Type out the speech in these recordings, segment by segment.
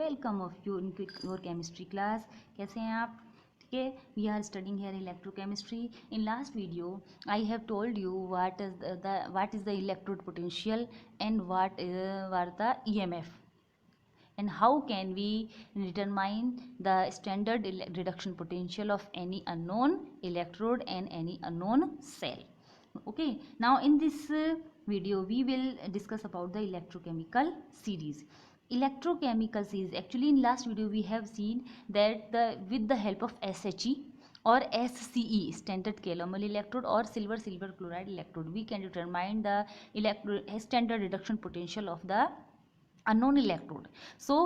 Welcome of you in your chemistry class. कैसे हैं आप? ठीक है, we are studying here electrochemistry. In last video I have told you what is the electrode potential and what the EMF, and how can we determine the standard reduction potential of any unknown electrode and any unknown cell. Okay, now in this video we will discuss about the electrochemical series. Electrochemical series, actually in last video we have seen that with the help of SHE or SCE, standard calomel electrode, or silver chloride electrode, we can determine the standard reduction potential of the unknown electrode. So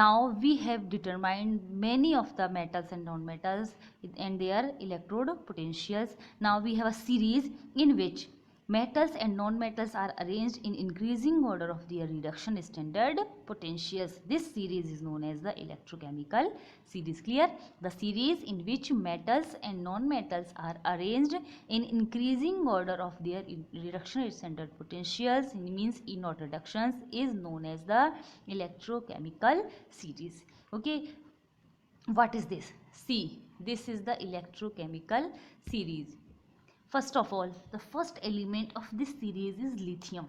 now we have determined many of the metals and non-metals and their electrode potentials. Now we have a series in which metals and non-metals are arranged in increasing order of their reduction standard potentials. This series is known as the electrochemical series. Clear? The series in which metals and non-metals are arranged in increasing order of their reduction standard potentials, means E naught reductions, is known as the electrochemical series. Okay, what is this? See, this is the electrochemical series. First of all, the first element of this series is lithium,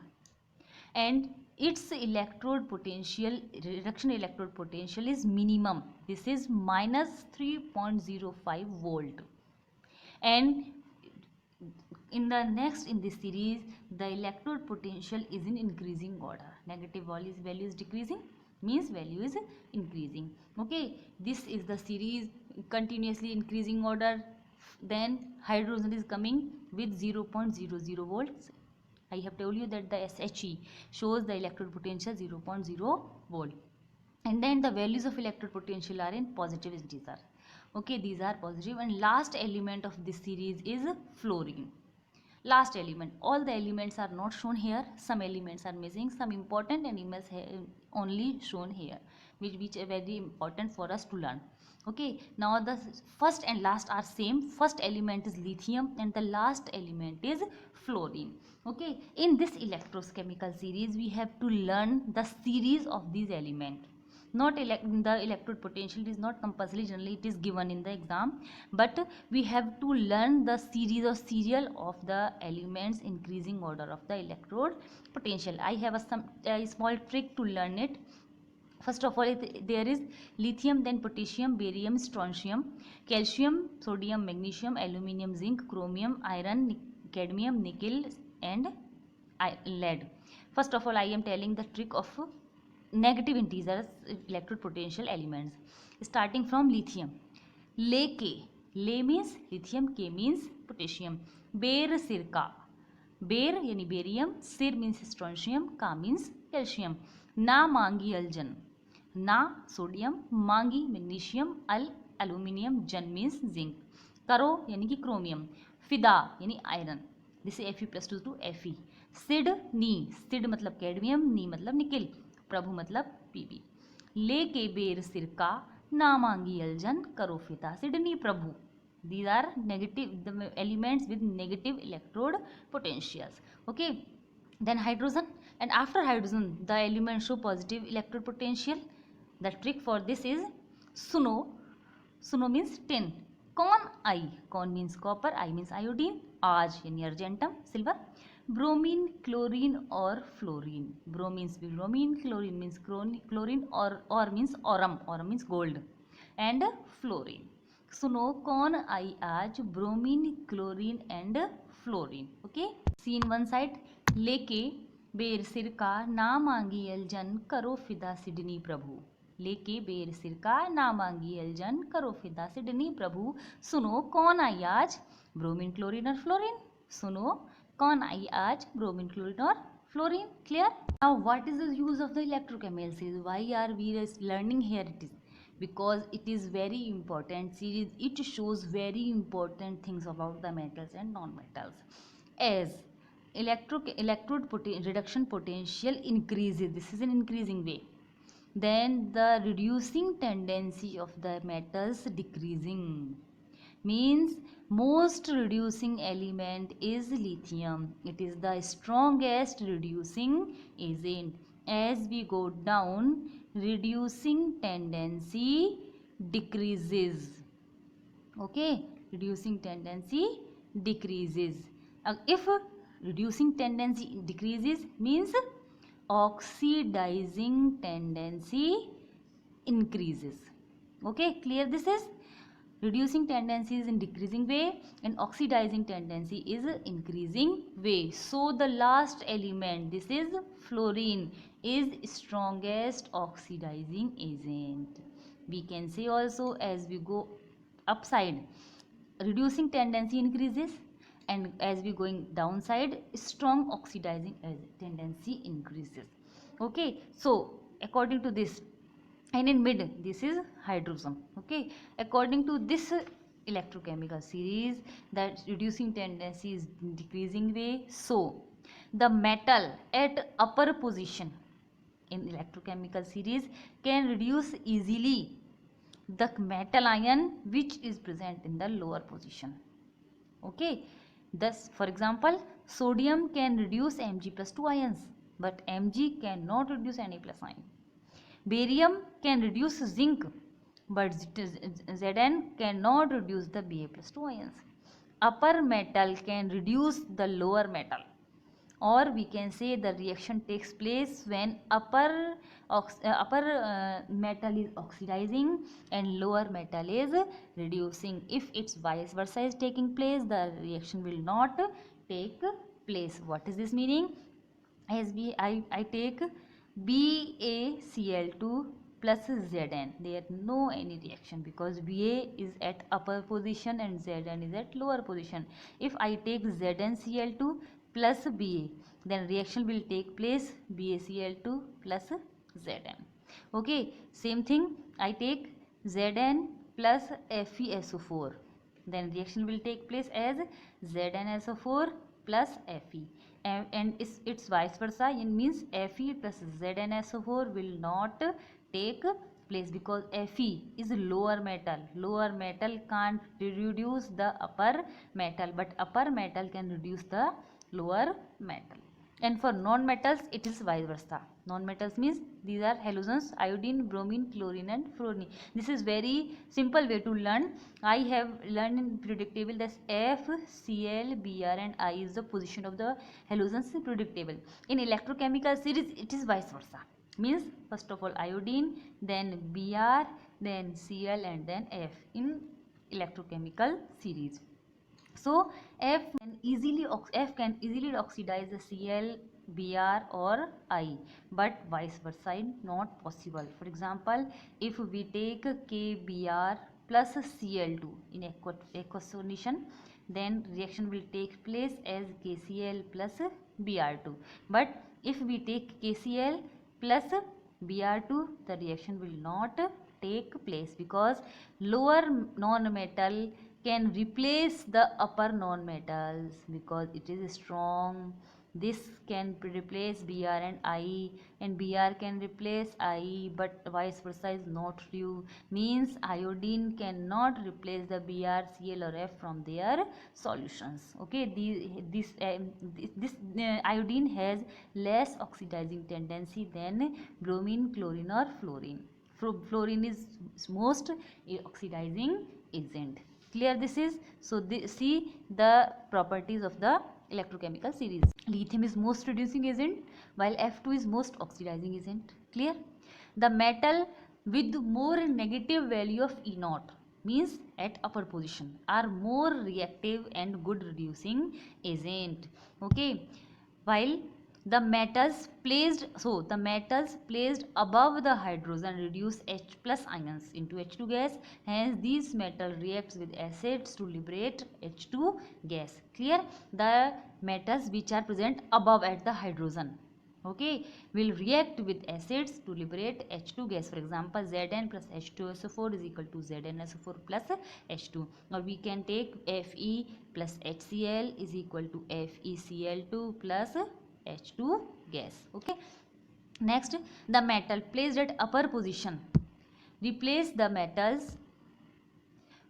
and its electrode potential, reduction electrode potential, is minimum. This is minus 3.05 volt. And in this series, the electrode potential is in increasing order. Negative value is decreasing, means value is increasing. Okay, this is the series continuously increasing order. Then hydrogen is coming with 0.00 volts. I have told you that the SHE shows the electrode potential 0.0 volt, and then the values of electrode potential are in positive integer. Okay, these are positive. And last element of this series is fluorine. Last element, all the elements are not shown here, some elements are missing, some important elements only shown here, which are very important for us to learn. Okay, now the first and last are same. First element is lithium and the last element is fluorine. Okay, in this electrochemical series we have to learn the series of these elements. Not the electrode potential is not compulsory, generally it is given in the exam, but we have to learn the series or serial of the elements increasing order of the electrode potential. I have a small trick to learn it. First of all, there is lithium, then potassium, barium, strontium, calcium, sodium, magnesium, aluminium, zinc, chromium, iron, cadmium, nickel, and lead. First of all, I am telling the trick of negative integers electrode potential elements, starting from lithium. Le K, Le means lithium, K means potassium. Ber sirka, Ber yani barium, Sir means strontium, Ka means calcium. Na mangi aljan, Na sodium, Mangi magnesium, Al aluminium, Jan means zinc. Karo yani कि chromium. Fida yani iron. This is Fe plus 2 to Fe. Sid knee, Sid मतलब cadmium, नी मतलब nickel, प्रभु मतलब PB. ले के बेर सिरका, ना मांगी अलजन, करो फिता सिडनी प्रभु. These are negative, the elements with negative electrode potentials. Okay, then hydrogen, and after hydrogen the elements show positive electrode potential. The trick for this is suno. Suno means 10. Con I, con means copper, I means iodine, Aj yani argentum, silver. Bromine, chlorine or fluorine. Bromine means bromine, chlorine means chlorine, or means aurum, aurum means gold, and fluorine. Suno कौन आई आज bromine, chlorine and fluorine. Okay, see in one side, लेके बेर सिर का ना मांगी अलजन, करो फिदा सिडनी प्रभु. लेके बेर सिर का ना मांगी अलजन, करो फिदा सिडनी प्रभु. सुनो कौन आई आज bromine, chlorine और fluorine. सुनो कौन आई आज bromine, chlorine और fluorine. Clear? Now what is the use of the electrochemical series? Why are we learning here? It is because it is very important series. It shows very important things about the metals and non-metals. As electrode reduction potential increases, this is an increasing way, then the reducing tendency of the metals decreasing, means most reducing element is lithium. It is the strongest reducing agent. As we go down, reducing tendency decreases. Okay, reducing tendency decreases. If reducing tendency decreases means oxidizing tendency increases. Okay, clear this is? Reducing tendency is in decreasing way and oxidizing tendency is increasing way. So the last element, this is fluorine, is strongest oxidizing agent. We can say also, as we go upside, reducing tendency increases, and as we going downside, strong oxidizing tendency increases. Okay, so according to this, and in mid this is hydrogen. Okay, according to this electrochemical series, that reducing tendency is decreasing way, so the metal at upper position in electrochemical series can reduce easily the metal ion which is present in the lower position. Okay, thus for example, sodium can reduce Mg plus 2 ions, but Mg cannot reduce Na plus ion. Barium can reduce zinc, but Zn cannot reduce the Ba plus 2 ions. Upper metal can reduce the lower metal, or we can say the reaction takes place when upper metal is oxidizing and lower metal is reducing. If it's vice versa is taking place, the reaction will not take place. What is this meaning? As I take BaCl2 plus Zn, there no any reaction because Ba is at upper position and Zn is at lower position. If I take ZnCl2 plus Ba, then reaction will take place BaCl2 plus Zn. Okay, same thing, I take Zn plus FeSO4, then reaction will take place as ZnSO4 plus Fe, and it's vice versa. It means Fe plus ZnSO4 will not take place because Fe is lower metal. Lower metal can't reduce the upper metal, but upper metal can reduce the lower metal. And for non-metals it is vice versa. Non-metals means these are halogens: iodine, bromine, chlorine and fluorine. This is very simple way to learn. I have learned in periodic table that F, Cl, Br and I is the position of the halogens in periodic table. In electrochemical series it is vice versa. Means first of all iodine, then Br, then Cl and then F in electrochemical series. So F can easily oxidize the Cl, Br or I, but vice versa not possible. For example, if we take KBr plus Cl2 in aqueous solution, then reaction will take place as KCl plus Br2. But if we take KCl plus Br2, the reaction will not take place because lower non-metal can replace the upper non-metals because it is strong. This can replace Br and I, and Br can replace I, but vice versa is not true. Means iodine cannot replace the Br, Cl or F from their solutions. Okay, this iodine has less oxidizing tendency than bromine, chlorine or fluorine. Fluorine is most oxidizing agent. Clear this is? So see the properties of the electrochemical series. Lithium is most reducing agent while F2 is most oxidizing agent. Clear? The metal with more negative value of E0 means at upper position are more reactive and good reducing agent. Okay, while the metals placed above the hydrogen reduce H plus ions into H2 gas. Hence these metal reacts with acids to liberate H2 gas. Clear? The metals which are present above at the hydrogen, okay, will react with acids to liberate H2 gas. For example, Zn plus H2SO4 is equal to ZnSO4 plus H2, or we can take Fe plus HCl is equal to FeCl2 plus H2 gas. Okay, next, the metal placed at upper position replace the metals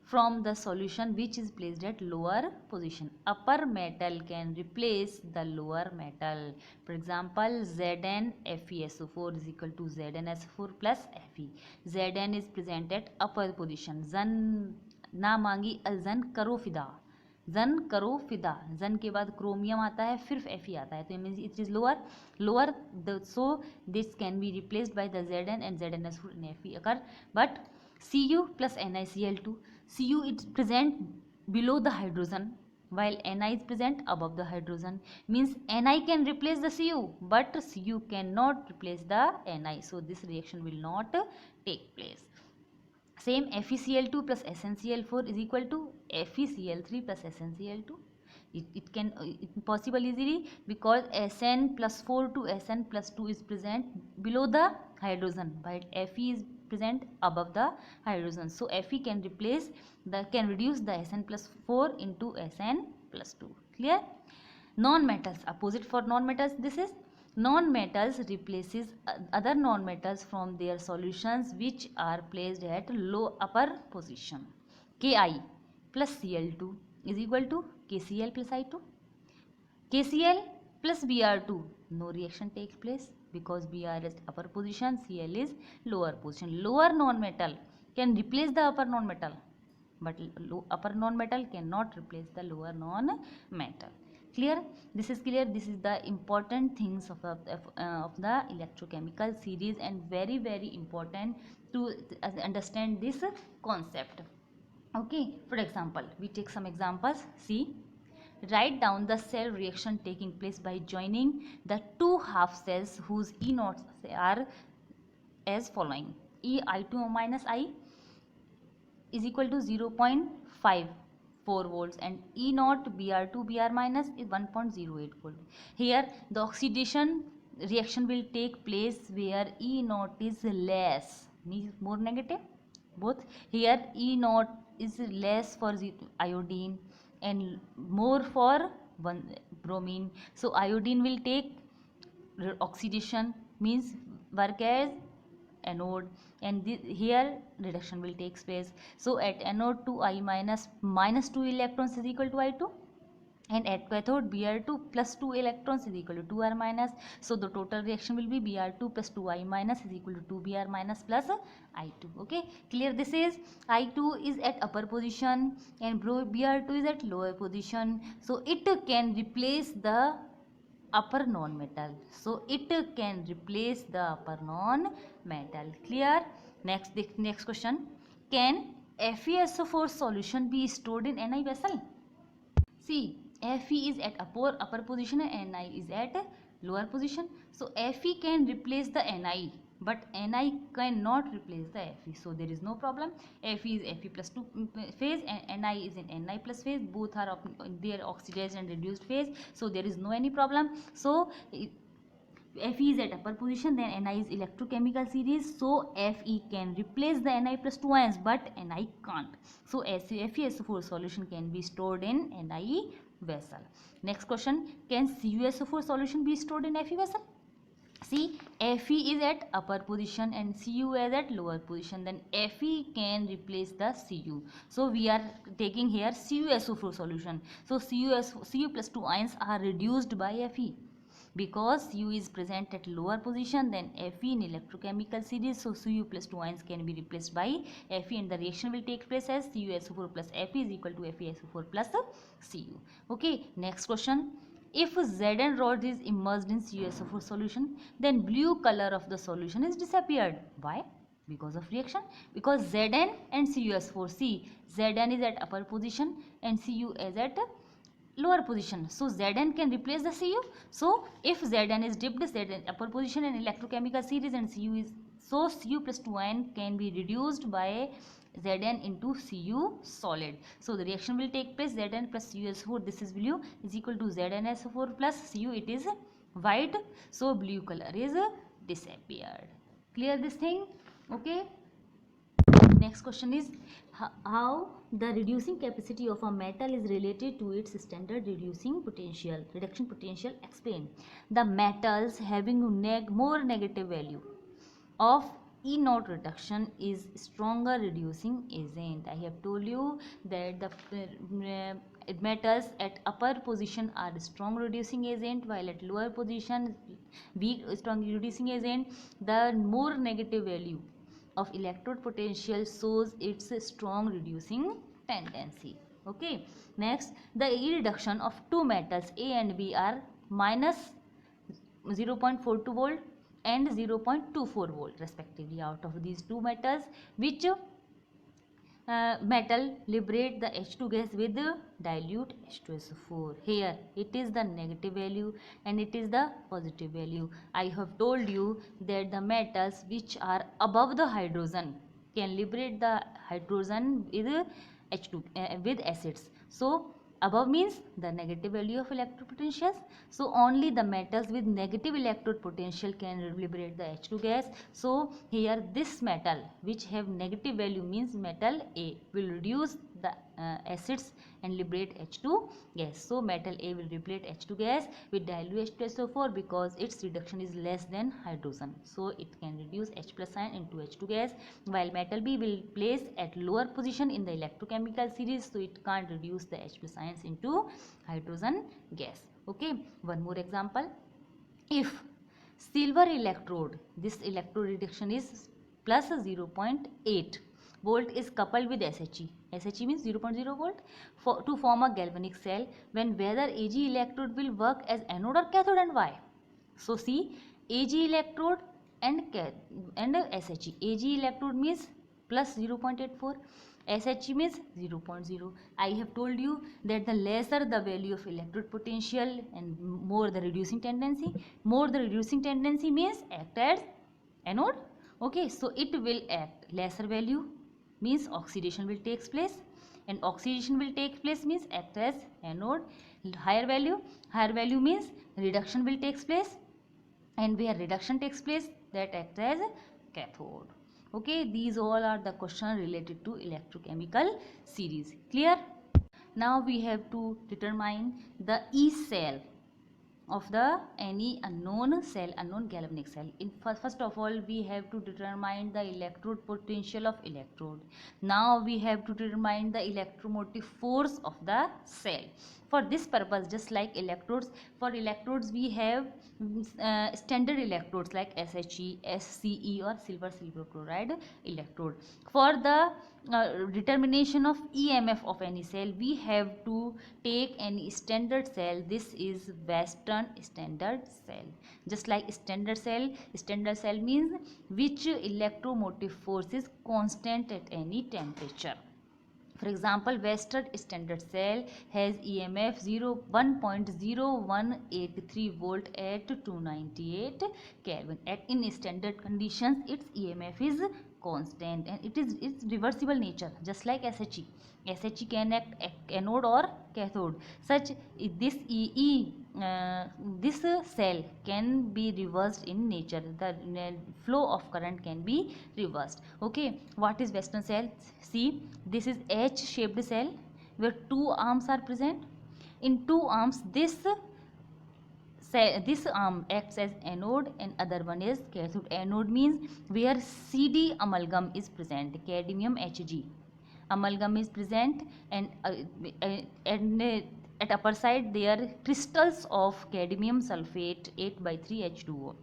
from the solution which is placed at lower position. Upper metal can replace the lower metal. For example, ZnFeSO4 is equal to ZnSO4 plus Fe. Zn is present at upper position. Zan ना मांगी अजन करो फिदा, जन करो फिदा, जन के बाद क्रोमियम आता है, फिर Fe आता है, तो means it is lower so this can be replaced by the Zn and ZnSO4 and Fe occur. But Cu plus NiCl2, Cu is present below the hydrogen while Ni is present above the hydrogen, means Ni can replace the Cu but Cu cannot replace the Ni, so this reaction will not take place. Same FeCl2 plus SnCl4 is equal to FeCl3 plus SnCl2. It can possible easily because Sn plus 4 to Sn plus 2 is present below the hydrogen but Fe is present above the hydrogen, so Fe can reduce the Sn plus 4 into Sn plus 2. Clear? Non-metals, opposite for non-metals, this is non-metals replaces other non-metals from their solutions which are placed at upper position. Ki plus Cl2 is equal to KCl plus I2. KCl plus Br2, no reaction takes place because Br is upper position, Cl is lower position. Lower non-metal can replace the upper non-metal, but upper non-metal cannot replace the lower non-metal. Clear? This is clear. This is the important things of the electrochemical series and very very important to understand this concept. Okay, for example, we take some examples. See, write down the cell reaction taking place by joining the two half cells whose E naughts are as following. I2 minus I is equal to 0.54 volts and E naught Br2 Br minus is 1.08 volt. Here the oxidation reaction will take place where E naught is less, means more negative both. Here E naught is less for iodine and more for bromine, so iodine will take oxidation, means work as anode, and here reduction will take place. So at anode 2I minus 2 electrons is equal to I2, and at cathode Br2 plus 2 electrons is equal to 2R minus. So the total reaction will be Br2 plus 2I minus is equal to 2Br minus plus I2. Okay, clear? This is I2 is at upper position and Br2 is at lower position, so it can replace the upper non-metal, so it can replace the upper non-metal. Clear? Next question, can FeSO4 solution be stored in Ni vessel? See, Fe is at upper position and Ni is at lower position, so Fe can replace the Ni but Ni cannot replace the Fe, so there is no problem. Fe is Fe plus 2 phase and Ni is in Ni plus phase, both are in their oxidized and reduced phase, so there is no any problem. So Fe is at upper position, then Ni is electrochemical series, so Fe can replace the Ni plus 2 ions but Ni can't, so FeSO4 solution can be stored in Ni vessel. Next question, can CuSO4 solution be stored in Fe vessel? See, Fe is at upper position and Cu is at lower position, then Fe can replace the Cu, so we are taking here CuSO4 solution. So Cu plus 2 ions are reduced by Fe because Cu is present at lower position than Fe in electrochemical series, so Cu plus 2 ions can be replaced by Fe and the reaction will take place as CuSO4 plus Fe is equal to FeSO4 plus Cu. Okay, next question, if Zn rod is immersed in CuSO4 solution, then blue color of the solution is disappeared. Why? Because of reaction, because Zn and CuSO4, see, Zn is at upper position and Cu is at lower position, so Zn can replace the Cu. So if Zn is dipped, Zn upper position and electrochemical series and Cu is, so Cu plus 2 ion can be reduced by Zn into Cu solid, so the reaction will take place Zn plus CuSO4, this is blue, is equal to ZnSO4 plus Cu, it is white, so blue color is disappeared. Clear this thing? Okay, next question is how the reducing capacity of a metal is related to its standard reduction potential. Explain. The metals having more negative value of E naught reduction is stronger reducing agent. I have told you that the metals at upper position are strong reducing agent, while at lower position weak strong reducing agent. The more negative value of electrode potential shows its strong reducing tendency. Okay, next, the E reduction of two metals A and B are minus 0.42 volt and 0.24 volt respectively. Out of these two metals, which metal liberate the H2 gas with dilute H2SO4? Here it is the negative value and it is the positive value. I have told you that the metals which are above the hydrogen can liberate the hydrogen with H2 with acids. So above means the negative value of electrode potentials. So only the metals with negative electrode potential can liberate the H2 gas. So here this metal which have negative value means metal A will reduce the acids and liberate H2 gas. So metal A will liberate H2 gas with dilute H2SO4 because its reduction is less than hydrogen. So it can reduce H plus ion into H2 gas, while metal B will place at lower position in the electrochemical series, so it can't reduce the H plus ions into hydrogen gas. Okay, one more example. If silver electrode, this electrode reduction is plus 0.8 volt is coupled with SHE. SHE means 0.0 volt to form a galvanic cell, when whether AG electrode will work as anode or cathode and why? So see, AG electrode and SHE. AG electrode means plus 0.84, SHE means 0.0. I have told you that the lesser the value of electrode potential and more the reducing tendency. More the reducing tendency means act as anode. Okay, so it will act. Lesser value means oxidation will take place, and oxidation will take place means act as anode. Higher value means reduction will take place, and where reduction takes place that acts as cathode. Okay, these all are the questions related to electrochemical series. Clear? Now we have to determine the E cell of the any unknown cell, unknown galvanic cell. First of all, we have to determine the electrode potential of electrode. Now we have to determine the electromotive force of the cell. For this purpose, just like electrodes, for electrodes we have standard electrodes like SHE, SCE or silver chloride electrode. For the determination of EMF of any cell, we have to take any standard cell. This is Western standard cell. Just like standard cell means which electromotive force is constant at any temperature. For example, Western standard cell has EMF 1.0183 volt at 298 Kelvin. In standard conditions, its EMF is constant and its reversible nature, just like SHE. SHE can act anode or cathode. Such this this cell can be reversed in nature. The flow of current can be reversed. Okay, what is Western cell? See, this is H shaped cell where two arms are present. In two arms, this arm acts as anode and other one is cathode. Anode means where CD amalgam is present, cadmium Hg amalgam is present, and at upper side there crystals of cadmium sulfate 8/3 H2O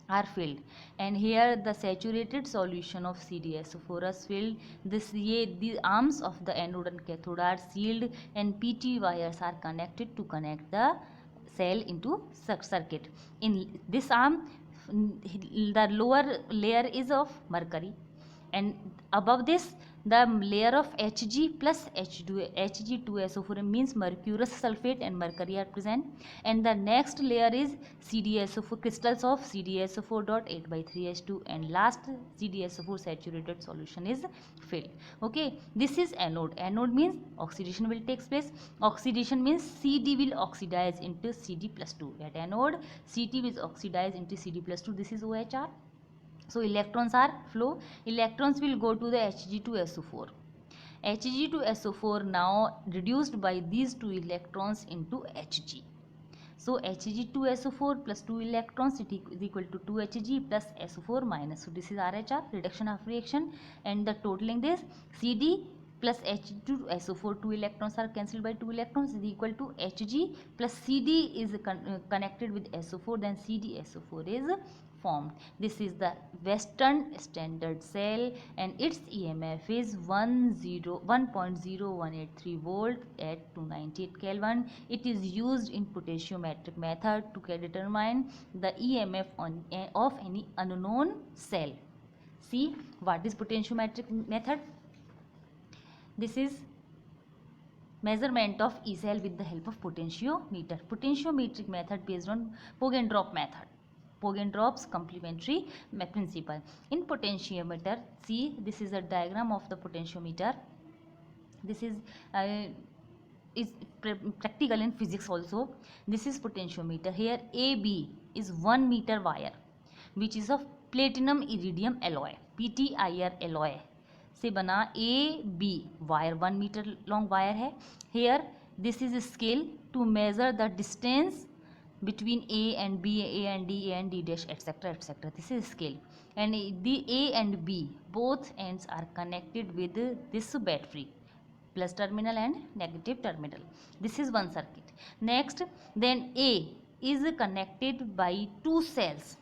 are filled, and here the saturated solution of CdSO4 is filled. The arms of the anode and cathode are sealed, and PT wires are connected to connect the cell into circuit. In this arm, the lower layer is of mercury, and above this the layer of Hg plus Hg2SO4 means mercurous sulfate and mercury are present, and the next layer is CdSO4, crystals of CdSO4 dot 8/3H2, and last CdSO4 saturated solution is filled. Okay, this is anode. Anode means oxidation will take place. Oxidation means Cd will oxidize into Cd plus 2. At anode, Ct will oxidize into Cd plus 2. This is OHR. So electrons are flow. Electrons will go to the Hg2SO4. Hg2SO4 now reduced by these two electrons into Hg. So Hg2SO4 plus 2 electrons it is equal to 2 Hg plus SO4 minus. So this is RHR, reduction of reaction, and the totaling this CD plus H2SO4, 2 electrons are cancelled by 2 electrons, is equal to Hg plus CD is connected with SO4, then CdSO4 is formed. This is the Western standard cell and its EMF is 1.0183 volt at 298 Kelvin. It is used in potentiometric method to determine the EMF of any unknown cell. See what is potentiometric method? This is measurement of E cell with the help of potentiometer. Potentiometric method based on Pogendorf method. Pogendorf's complementary principle. In potentiometer, see this is a diagram of the potentiometer. This is practical in physics also. This is potentiometer. Here AB is 1 meter wire which is of platinum iridium alloy, PTIR alloy से बना AB wire 1 metre long wire है. Here this is a scale to measure the distance between A and B, A and D, A and D dash, etc., etc. This is scale, and the A and B both ends are connected with this battery, plus terminal and negative terminal. This is one circuit. Next, then A is connected by two cells.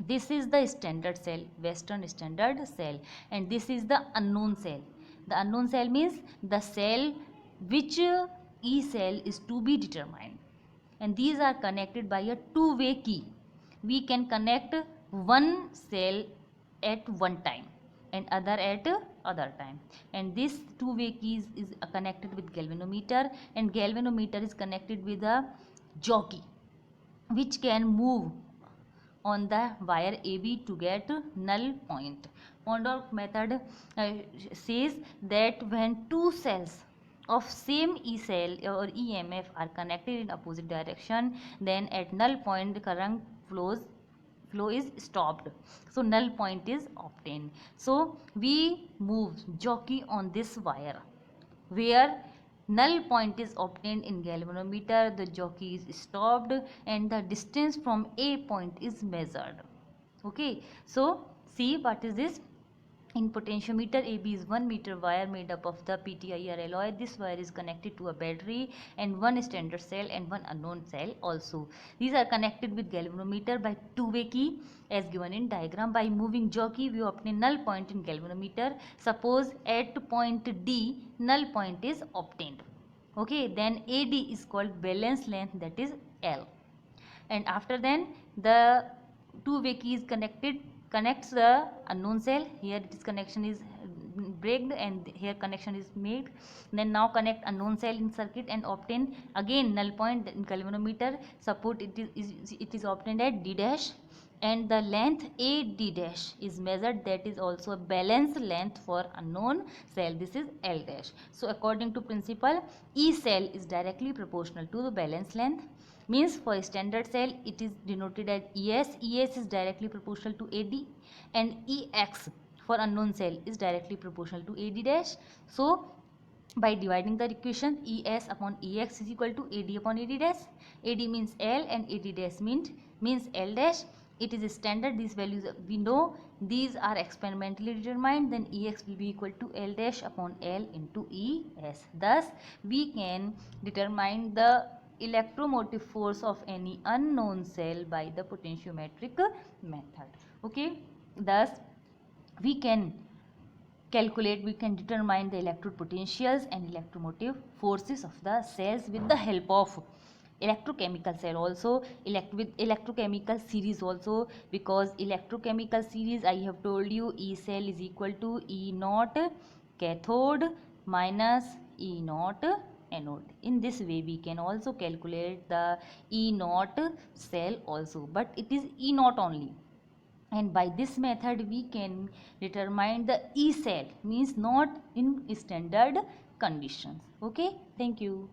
This is the standard cell, Western standard cell, and this is the unknown cell. The unknown cell means the cell which E cell is to be determined, and these are connected by a two-way key. We can connect one cell at one time and other at other time, and this two-way key is connected with galvanometer, and galvanometer is connected with a jockey which can move on the wire AB to get null point. Pogendorf method says that when two cells of same E cell or EMF are connected in opposite direction, then at null point the current flow is stopped. So null point is obtained. So we move jockey on this wire where null point is obtained in galvanometer. The jockey is stopped and the distance from A point is measured. Okay, so see what is this? In potentiometer, AB is 1 meter wire made up of the PTIR alloy. This wire is connected to a battery and one standard cell and one unknown cell also. These are connected with galvanometer by two-way key as given in diagram. By moving jockey, we obtain null point in galvanometer. Suppose at point D, null point is obtained. Okay, then AD is called valence length, that is L. And after then, the two-way key is connects the unknown cell. Here its connection is breaked and here connection is made. Then now connect unknown cell in circuit and obtain again null point in galvanometer. Suppose it is obtained at D dash, and the length AD dash is measured, that is also a balance length for unknown cell. This is L dash. So according to principle, E cell is directly proportional to the balance length. Means for a standard cell it is denoted as ES. ES is directly proportional to AD, and EX for unknown cell is directly proportional to AD dash. So by dividing the equation, ES upon EX is equal to AD upon AD dash. AD means L and AD dash means L dash. It is a standard. These values we know, these are experimentally determined. Then EX will be equal to L dash upon L into ES. Thus we can determine the electromotive force of any unknown cell by the potentiometric method. Okay, thus we can determine the electrode potentials and electromotive forces of the cells with the help of electrochemical cell also, with electrochemical series also, because electrochemical series I have told you, E cell is equal to E naught cathode minus E naught anode. In this way we can also calculate the E naught cell also, but it is E naught only, and by this method we can determine the E cell, means not in standard conditions. Okay, thank you.